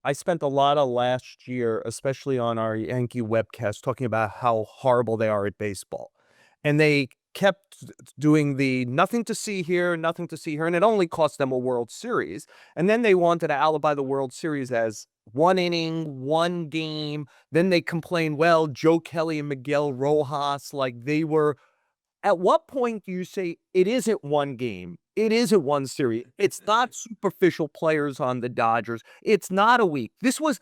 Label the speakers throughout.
Speaker 1: I spent a lot of last year, especially on our Yankee webcast, talking about how horrible they are at baseball. And they kept doing the nothing to see here, nothing to see here, and it only cost them a World Series. And then they wanted to alibi the World Series as one inning, one game. Then they complained, well, Joe Kelly and Miguel Rojas, like they were at what point do you say it isn't one game? It isn't one series. It's not superficial players on the Dodgers. It's not a week. This was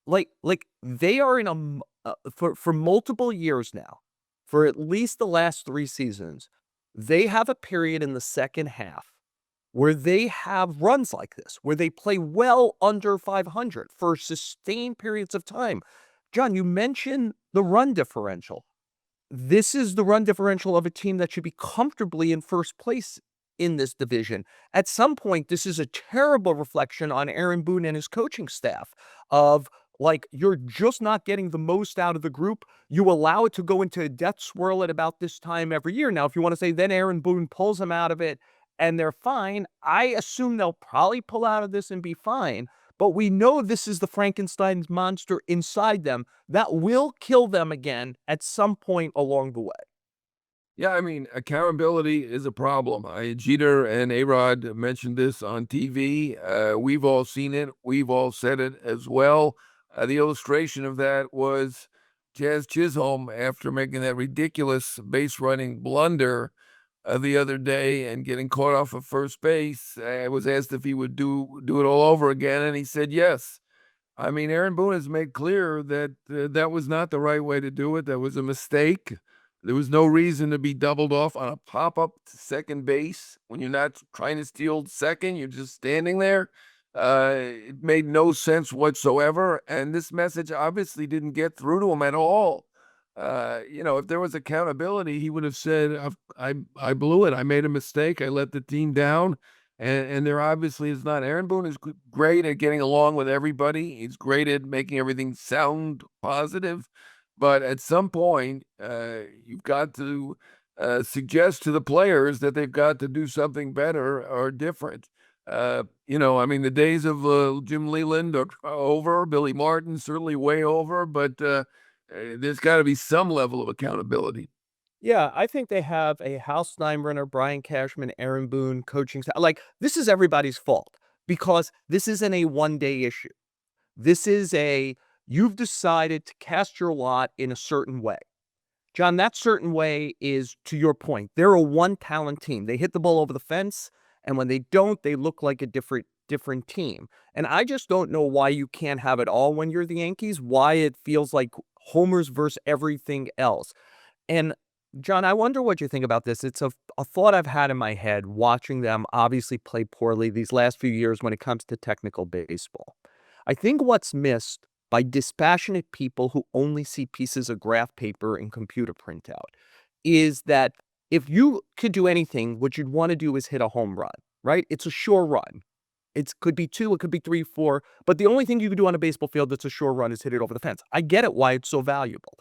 Speaker 1: like they are in for multiple years now, for at least the last 3 seasons, they have a period in the second half where they have runs like this, where they play well under 500 for sustained periods of time. John, you mentioned the run differential. This is the run differential of a team that should be comfortably in first place in this division. At some point, this is a terrible reflection on Aaron Boone and his coaching staff of like you're just not getting the most out of the group. You allow it to go into a death swirl at about this time every year. Now, if you want to say then Aaron Boone pulls them out of it and they're fine, I assume they'll probably pull out of this and be fine. But we know this is the Frankenstein's monster inside them that will kill them again at some point along the way.
Speaker 2: Yeah, I mean, accountability is a problem. Jeter and A-Rod mentioned this on TV. We've all seen it. We've all said it as well. The illustration of that was Jazz Chisholm after making that ridiculous base running blunder the other day and getting caught off of first base. I was asked if he would do it all over again, and he said yes. I mean, Aaron Boone has made clear that that was not the right way to do it. That was a mistake. There was no reason to be doubled off on a pop up to second base when you're not trying to steal second. You're just standing there. It made no sense whatsoever. And this message obviously didn't get through to him at all. If there was accountability, he would have said, I blew it. I made a mistake. I let the team down. And there obviously is not. Aaron Boone is great at getting along with everybody. He's great at making everything sound positive. But at some point, you've got to suggest to the players that they've got to do something better or different. I mean, the days of Jim Leland are over. Billy Martin certainly way over. But there's got to be some level of accountability.
Speaker 1: Yeah, I think they have a House Steinbrenner, Brian Cashman, Aaron Boone coaching staff. Like, this is everybody's fault because this isn't a one-day issue. This is a you've decided to cast your lot in a certain way. John, that certain way is, to your point, they're a one-talent team. They hit the ball over the fence, and when they don't, they look like a different team. And I just don't know why you can't have it all when you're the Yankees, why it feels like homers versus everything else. And John, I wonder what you think about this. It's a thought I've had in my head watching them obviously play poorly these last few years when it comes to technical baseball. I think what's missed by dispassionate people who only see pieces of graph paper and computer printout is that if you could do anything, what you'd want to do is hit a home run, right? It's a sure run. It could be two, it could be three, four, but the only thing you can do on a baseball field that's a sure run is hit it over the fence. I get it why it's so valuable.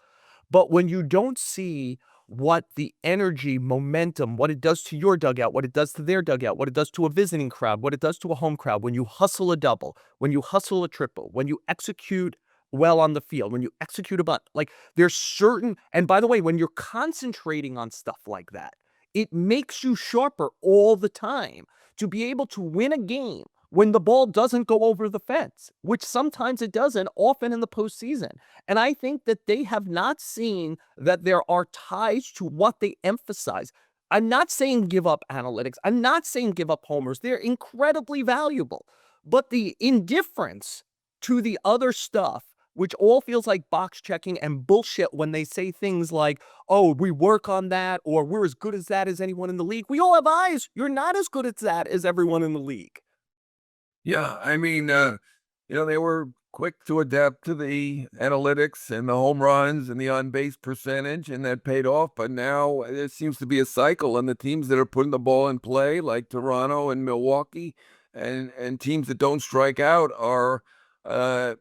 Speaker 1: But when you don't see what the energy, momentum, what it does to your dugout, what it does to their dugout, what it does to a visiting crowd, what it does to a home crowd, when you hustle a double, when you hustle a triple, when you execute well on the field, when you execute a bunt, like there's certain, and by the way, when you're concentrating on stuff like that, it makes you sharper all the time to be able to win a game when the ball doesn't go over the fence, which sometimes it doesn't, often in the postseason. And I think that they have not seen that there are ties to what they emphasize. I'm not saying give up analytics. I'm not saying give up homers. They're incredibly valuable. But the indifference to the other stuff, which all feels like box checking and bullshit when they say things like, oh, we work on that, or we're as good as that as anyone in the league. We all have eyes. You're not as good at that as everyone in the league.
Speaker 2: Yeah, I mean, they were quick to adapt to the analytics and the home runs and the on base percentage, and that paid off. But now there seems to be a cycle, and the teams that are putting the ball in play, like Toronto and Milwaukee, and teams that don't strike out, are uh,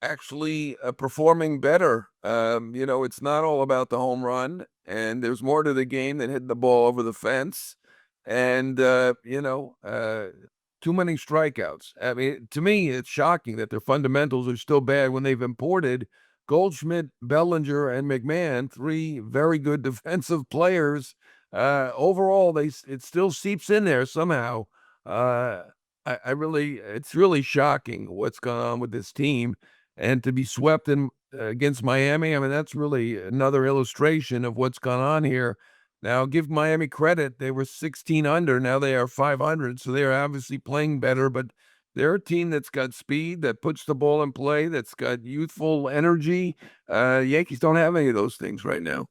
Speaker 2: actually performing better. It's not all about the home run, and there's more to the game than hitting the ball over the fence. And too many strikeouts. I mean, to me, it's shocking that their fundamentals are still bad when they've imported Goldschmidt, Bellinger, and McMahon, three very good defensive players. Overall, it still seeps in there somehow. Uh, I really, it's really shocking what's going on with this team, and to be swept in against Miami. I mean, that's really another illustration of what's gone on here. Now, give Miami credit. They were 16 under. Now they are 500. So they're obviously playing better, but they're a team that's got speed, that puts the ball in play, that's got youthful energy. Yankees don't have any of those things right now.